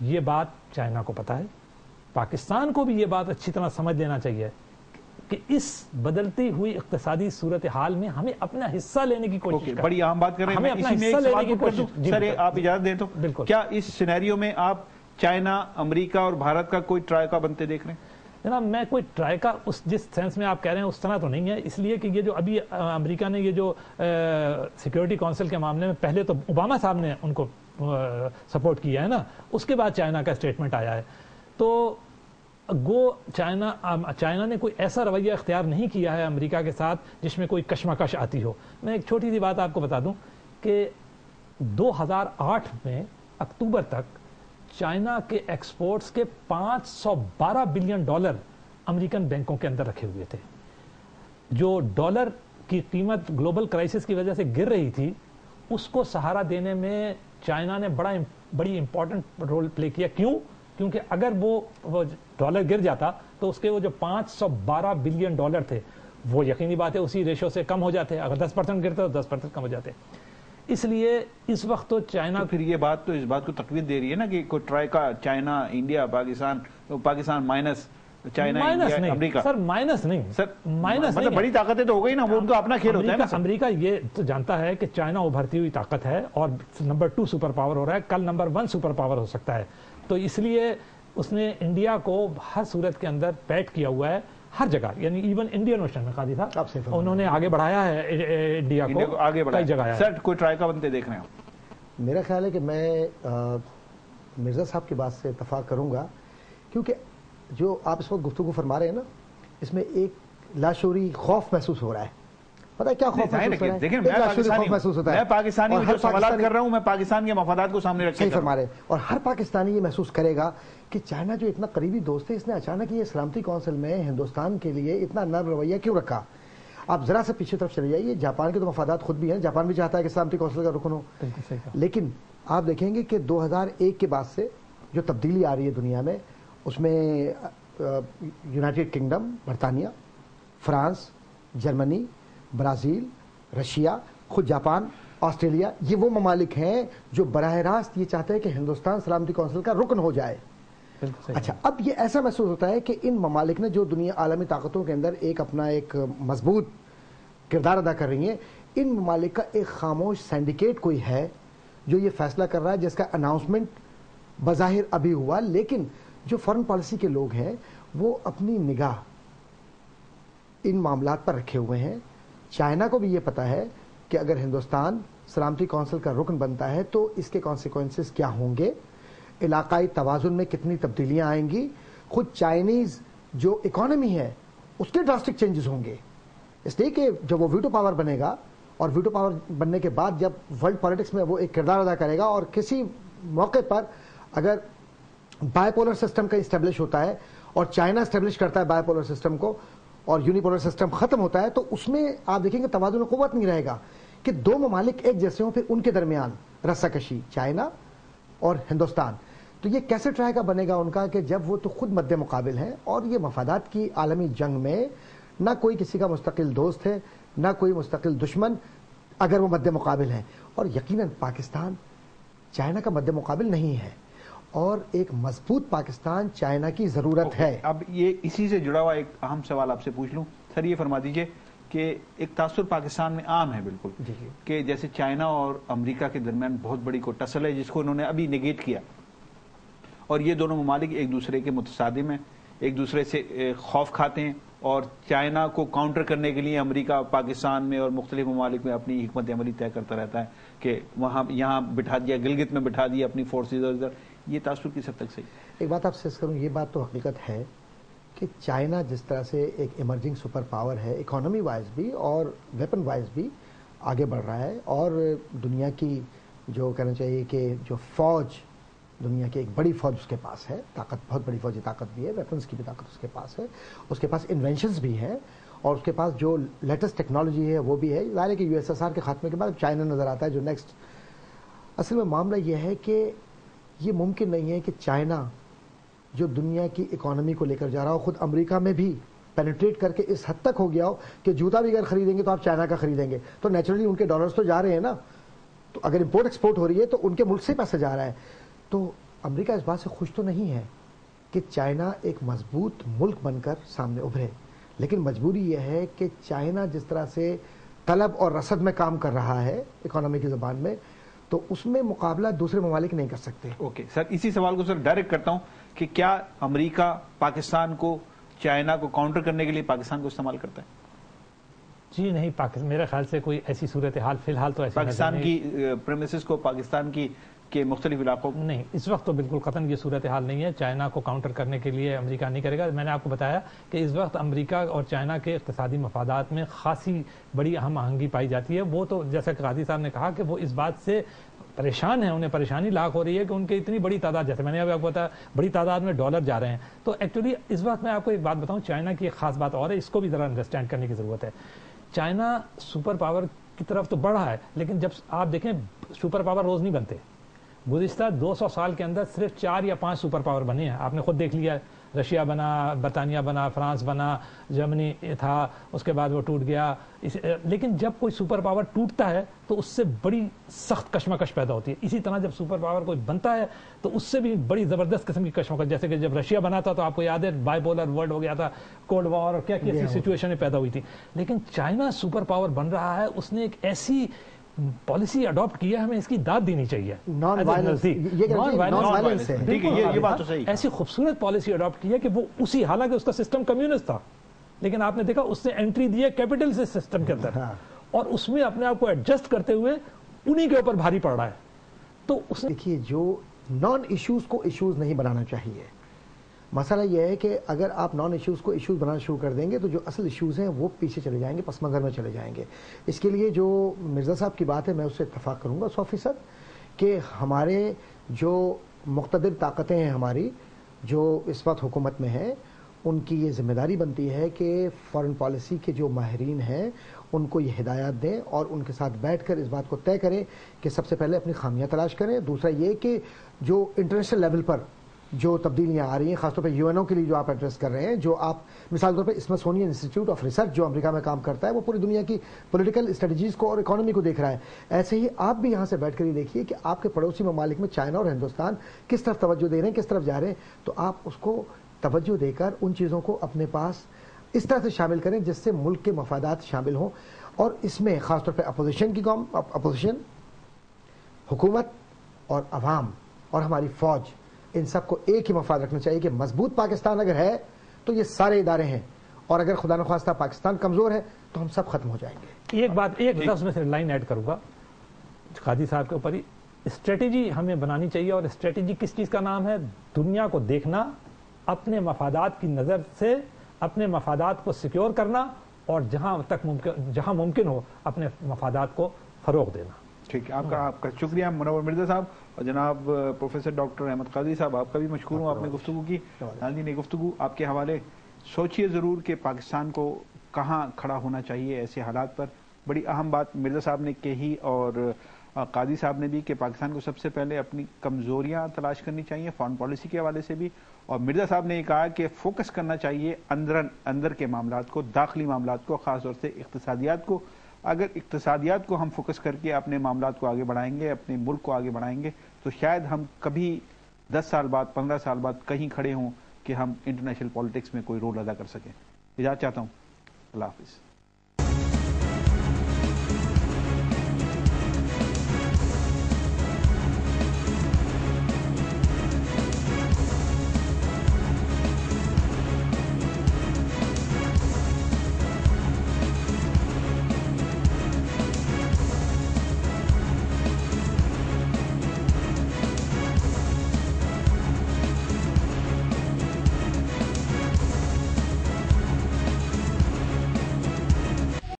یہ بات چائنا کو پتا ہے، پاکستان کو بھی یہ بات اچھی طرح سمجھ لینا چاہیے کہ اس بدلتی ہوئی اقتصادی صورتحال میں ہمیں اپنا حصہ لینے کی کوشش کریں. بڑی اہم بات کر رہے ہیں. ہمیں اپنا حصہ لینے کی کوشش. سر آپ اجازت دیں تو کیا اس سینیریو میں آپ چائنا، امریکہ اور بھارت کا کوئی ٹرائیکا بنتے دیکھ رہے ہیں؟ جناب میں کوئی ٹرائیکا جس سینس میں آپ کہہ رہے ہیں اس طرح تو نہیں ہے، اس لیے کہ یہ جو ابھی امریکہ نے یہ جو سیکیورٹی کونسل کے معاملے میں پہلے تو اوباما صاحب نے ان کو سپورٹ کیا ہے نا، اس کے بعد چائنا کا اسٹیٹمنٹ آیا ہے. تو گو چائنا نے کوئی ایسا رویہ اختیار نہیں کیا ہے امریکہ کے ساتھ جس میں کوئی کشمکش آتی ہو. میں ایک چھوٹی سی بات آپ کو بتا دوں کہ 2008 میں اکتوبر تک چائنا کے ایکسپورٹس کے $512 بلین امریکن بینکوں کے اندر رکھے ہوئے تھے. جو ڈالر کی قیمت گلوبل کرائسس کی وجہ سے گر رہی تھی، اس کو سہارا دینے میں چائنا نے بڑی امپورٹنٹ رول پلے کیا. کیوں؟ کیونکہ اگر وہ ڈالر گر جاتا تو اس کے وہ جو $512 بلین تھے وہ یقینی بات ہے اسی ریشو سے کم ہو جاتے. اگر 10% گرتا تو 10% کم ہو جاتے. اس لیے اس وقت تو چائنا پھر یہ بات تو اس بات کو تقویت دے رہی ہے نا کہ کوئی troika China, India, Pakistan minus China, India, امریکہ. سر مائنس نہیں، سر مائنس مطلب بڑی طاقتیں تو ہو گئی نا، وہ ان کا اپنا کھیل ہوتا ہے نا. امریکہ یہ تو جانتا ہے کہ چائنا ابھرتی ہوئی طاقت ہے اور نمبر 2 سپر پاور ہو رہا ہے، کل نمبر 1 سپر پاور ہو سکتا ہے. تو اس لیے اس نے انڈیا کو ہر صورت کے اندر پیٹ کیا ہوا ہے، ہر جگہ. یعنی ایون انڈین اوشن میں قاضی صاحب انہوں نے آگے بڑھایا ہے انڈیا کو آگے کئی جگہ. سر کوئی ٹرائیکا بنتے دیکھ رہے ہیں؟ میرا خیال ہے کہ میں مرزا صاحب کی بات سے اتفاق کروں گا، کیونکہ جو آپ اس وقت گفتگو فرما رہے ہیں نا، اس میں ایک لاشعوری خوف محسوس ہو رہا ہے. پتہ کیا خوف محسوس ہوتا ہے؟ میں پاکستانی ہوں، جو سوالات کر رہا ہوں میں پاکستان کے مفادات کو سامنے رکھ کے صحیح فرما رہے ہیں. اور ہر پاکستانی یہ محسوس کرے گا کہ چائنا جو اتنا قریبی دوست ہے، اس نے اچانک یہ سلامتی کونسل میں ہندوستان کے لیے اتنا نرم رویہ کیوں رکھا؟ آپ ذرا سے پیچھے طرف چلے جائیے. جاپان کے تو مفادات خود بھی ہیں، جاپان بھی چاہتا ہے کہ سلامتی کونسل کا رکن ہو. لیکن آپ دیکھیں گے کہ 2001 کے بعد سے جو تبدیلی آ رہی ہے دنیا میں، اس میں یونائٹڈ کنگڈم، برطانیہ، فرانس، جرمنی، برازیل، رشیا، خود جاپان، آسٹریلیا، یہ وہ ممالک ہیں جو براہ راست یہ چاہتے ہیں کہ ہندوستان سلامتی کونسل کا رکن ہو جائے. اچھا، اب یہ ایسا محسوس ہوتا ہے کہ ان ممالک نے جو دنیا عالمی طاقتوں کے اندر اپنا ایک مضبوط کردار ادا کر رہی ہیں، ان ممالک کا ایک خاموش سینڈیکیٹ کوئی ہے جو یہ فیصلہ کر رہا ہے، جس کا اناؤنسمنٹ بظاہر ابھی ہوا، لیکن جو فارن پالیسی کے لوگ ہیں وہ اپنی نگاہ ان معاملات پر رکھے ہوئے ہیں. چائنا کو بھی یہ پتا ہے کہ اگر ہندوستان سلامتی کونسل کا رکن بنتا ہے تو اس کے کانسیکوینسز کیا ہوں گے، علاقائی توازن میں کتنی تبدیلیاں آئیں گی، خود چائنیز جو اکانومی ہے اس کے ڈراسٹک چینجز ہوں گے. اس لیے کہ جب وہ ویٹو پاور بنے گا، اور ویٹو پاور بننے کے بعد جب ورلڈ پالیٹکس میں وہ ایک کردار ادا کرے گا، اور کسی موقع پر اگر بائی پولر سسٹم کا اسٹیبلش ہوتا ہے اور چائنا اسٹیبلش کرتا ہے بائی پولر سسٹم کو اور یونیپولر سسٹم ختم ہوتا ہے، تو اس میں آپ دیکھیں گے توازن قوت نہیں رہے گا کہ دو ممالک ایک جیسے ہوں، پھر ان کے درمیان رسہ کشی چائنا اور ہندوستان. تو یہ کیسے ٹرائیکا بنے گا ان کا کہ جب وہ تو خود مد مقابل ہیں، اور یہ مفادات کی عالمی جنگ میں نہ کوئی کسی کا مستقل دوست ہے نہ کوئی مستقل دشمن اگر وہ مد مقابل ہیں. اور یقیناً پاکستان چائنا کا مد مقابل نہیں ہے، اور ایک مضبوط پاکستان چائنا کی ضرورت ہے. اب یہ اسی سے جڑا ہوا ایک اہم سوال آپ سے پوچھ لوں سر، یہ فرما دیجئے کہ ایک تاثر پاکستان میں عام ہے بالکل کہ جیسے چائنا اور امریکہ کے درمیان بہت بڑی کوئی ٹسل ہے جس کو انہوں نے ابھی نیگیٹ کیا، اور یہ دونوں ممالک ایک دوسرے کے متصادم ہیں، ایک دوسرے سے خوف کھاتے ہیں، اور چائنا کو کاؤنٹر کرنے کے لیے امریکہ پاکستان میں اور مختلف ممالک میں اپنی حکمت عملی طے کرتا رہتا ہے کہ وہاں یہاں بٹھا دیا، گلگت میں بٹھا دیا اپنی فورسز ادھر. یہ تاثر کس حد تک صحیح؟ ایک بات آپ سے کروں، یہ بات تو حقیقت ہے کہ چائنا جس طرح سے ایک ایمرجنگ سپر پاور ہے، اکانومی وائز بھی اور ویپن وائز بھی آگے بڑھ رہا ہے، اور دنیا کی جو کہنا چاہیے کہ جو فوج، دنیا کی ایک بڑی فوج اس کے پاس ہے، طاقت، بہت بڑی فوجی طاقت بھی ہے، ویپنز کی بھی طاقت اس کے پاس ہے، اس کے پاس انوینشنز بھی ہیں، اور اس کے پاس جو لیٹسٹ ٹیکنالوجی ہے وہ بھی ہے. ظاہر ہے کہ USSR کے خاتمے کے بعد چائنا نظر آتا ہے جو نیکسٹ. اصل میں معاملہ یہ ہے کہ یہ ممکن نہیں ہے کہ چائنا جو دنیا کی اکانومی کو لے کر جا رہا ہو، خود امریکہ میں بھی پینیٹریٹ کر کے اس حد تک ہو گیا ہو کہ جوتا بھی اگر خریدیں گے تو آپ چائنا کا خریدیں گے، تو نیچرلی ان کے ڈالرز تو جا رہے ہیں نا. تو اگر امپورٹ ایکسپورٹ ہو رہی ہے تو ان کے ملک سے پیسہ جا رہا ہے. تو امریکہ اس بات سے خوش تو نہیں ہے کہ چائنا ایک مضبوط ملک بن کر سامنے ابھرے، لیکن مجبوری یہ ہے کہ چائنا جس طرح سے طلب اور رسد میں کام کر رہا ہے اکانومی کی زبان میں، تو اس میں مقابلہ دوسرے ممالک نہیں کر سکتے۔ اوکے سر، اسی سوال کو سر ڈائریکٹ کرتا ہوں کہ کیا امریکہ پاکستان کو، چائنا کو کاؤنٹر کرنے کے لیے پاکستان کو استعمال کرتا ہے؟ جی نہیں، میرے خیال سے کوئی ایسی صورتحال فی الحال تو ایسی پاکستان کی پریمیسز کو پاکستان کے مختلف علاقوں کو نہیں، اس وقت تو بالکل قطعاً یہ صورتحال نہیں ہے۔ چائنا کو کاؤنٹر کرنے کے لیے امریکہ نہیں کرے گا۔ میں نے آپ کو بتایا کہ اس وقت امریکہ اور چائنا کے اقتصادی مفادات میں خاصی بڑی اہم آہنگی پائی جاتی ہے۔ وہ تو جیسا کہ قاضی صاحب نے کہا کہ وہ اس بات سے پریشان ہیں، انہیں پریشانی لاحق ہو رہی ہے کہ ان کی اتنی بڑی تعداد، جیسے میں نے ابھی آپ کو بتایا، بڑی تعداد میں ڈالر جا رہے ہیں۔ تو ایکچولی اس وقت میں آپ کو ایک بات بتاؤں، چائنا کی ایک خاص بات اور ہے، اس کو بھی ذرا انڈرسٹینڈ کرنے کی ضرورت ہے۔ چائنا سپر پاور کی طرف تو بڑھ رہا ہے، لیکن جب آپ دیکھیں سپر پاور روز نہیں بنتے۔ گزشتہ 200 سال کے اندر صرف 4 یا 5 سپر پاور بنے ہیں، آپ نے خود دیکھ لیا ہے۔ رشیا بنا، برطانیہ بنا، فرانس بنا، جرمنی تھا، اس کے بعد وہ ٹوٹ گیا۔ لیکن جب کوئی سپر پاور ٹوٹتا ہے تو اس سے بڑی سخت کشمکش پیدا ہوتی ہے۔ اسی طرح جب سپر پاور کوئی بنتا ہے تو اس سے بھی بڑی زبردست قسم کی کشمکش، جیسے کہ جب رشیا بنا تھا تو آپ کو یاد ہے بائی پولر ورلڈ ہو گیا تھا، کولڈ وار اور کیا کیا سچویشن پیدا ہوئی تھی۔ لیکن چائنا سپر پاور بن رہا ہے، اس نے ایک ایسی پالیسی اڈاپٹ کی ہے، ہمیں اس کی داد دینی چاہیے۔ ایسی خوبصورت پالیسی اڈاپٹ کی ہے کہ وہ اسی، حالانکہ اس کا سسٹم کمیونسٹ تھا، لیکن آپ نے دیکھا اس نے انٹری دی ہے کیپٹل سے سسٹم کے اندر، اور اس میں اپنے آپ کو ایڈجسٹ کرتے ہوئے انہی کے اوپر بھاری پڑ رہا ہے۔ تو اس نے دیکھیے، جو نان ایشوز کو ایشوز نہیں بنانا چاہیے۔ مسئلہ یہ ہے کہ اگر آپ نان ایشوز کو ایشوز بنانا شروع کر دیں گے تو جو اصل ایشوز ہیں وہ پیچھے چلے جائیں گے، پس منظر میں چلے جائیں گے۔ اس کے لیے جو مرزا صاحب کی بات ہے میں اس سے اتفاق کروں گا 100%، کہ ہمارے جو مقتدر طاقتیں ہیں ہماری، جو اس وقت حکومت میں ہیں، ان کی یہ ذمہ داری بنتی ہے کہ فارن پالیسی کے جو ماہرین ہیں ان کو یہ ہدایات دیں اور ان کے ساتھ بیٹھ کر اس بات کو طے کریں کہ سب سے پہلے اپنی خامیاں تلاش کریں۔ دوسرا یہ کہ جو انٹرنیشنل لیول پر جو تبدیلیاں آ رہی ہیں، خاص طور پہ UN کے لیے جو آپ ایڈریس کر رہے ہیں، جو آپ مثال طور پہ اسمتھسونین انسٹیٹیوٹ آف ریسرچ جو امریکہ میں کام کرتا ہے، وہ پوری دنیا کی پولیٹیکل اسٹریٹجیز کو اور اکانومی کو دیکھ رہا ہے۔ ایسے ہی آپ بھی یہاں سے بیٹھ کر یہ دیکھیے کہ آپ کے پڑوسی ممالک میں چائنا اور ہندوستان کس طرف توجہ دے رہے ہیں، کس طرف جا رہے ہیں، تو آپ اس کو توجہ دے کر ان چیزوں کو اپنے پاس اس طرح سے شامل کریں جس سے ملک کے مفادات شامل ہوں، اور اس میں خاص طور پہ اپوزیشن، حکومت اور عوام اور ہماری فوج، ان سب کو ایک ہی مفاد رکھنا چاہیے کہ مضبوط پاکستان اگر ہے تو یہ سارے ادارے ہیں، اور اگر خدا نخواستہ پاکستان کمزور ہے تو ہم سب ختم ہو جائیں گے۔ ایک بات، ایک لفظ میں سے لائن ایڈ کروں گا قاضی صاحب کے اوپر ہی، اسٹریٹجی ہمیں بنانی چاہیے، اور اسٹریٹجی کس چیز کا نام ہے؟ دنیا کو دیکھنا، اپنے مفادات کی نظر سے اپنے مفادات کو سیکیور کرنا، اور جہاں ممکن ہو اپنے مفادات کو فروغ دینا۔ ٹھیک ہے، آپ کا شکریہ منور مرزا صاحب، اور جناب پروفیسر ڈاکٹر احمد قاضی صاحب، آپ کا بھی مشکور ہوں، آپ نے گفتگو کی۔ ناظرین، گفتگو آپ کے حوالے سوچئے ضرور کہ پاکستان کو کہاں کھڑا ہونا چاہیے ایسے حالات پر۔ بڑی اہم بات مرزا صاحب نے کہی اور قاضی صاحب نے بھی کہ پاکستان کو سب سے پہلے اپنی کمزوریاں تلاش کرنی چاہیے فارن پالیسی کے حوالے سے بھی، اور مرزا صاحب نے یہ کہا کہ فوکس کرنا چاہیے اندر کے معاملات کو، داخلی معاملات کو، خاص طور سے اقتصادیات کو۔ اگر اقتصادیات کو ہم فوکس کر کے اپنے معاملات کو آگے بڑھائیں گے، اپنے ملک کو آگے بڑھائیں گے، تو شاید ہم کبھی 10 سال بعد، 15 سال بعد کہیں کھڑے ہوں کہ ہم انٹرنیشنل پالیٹکس میں کوئی رول ادا کر سکیں۔ اجازت چاہتا ہوں، اللہ حافظ۔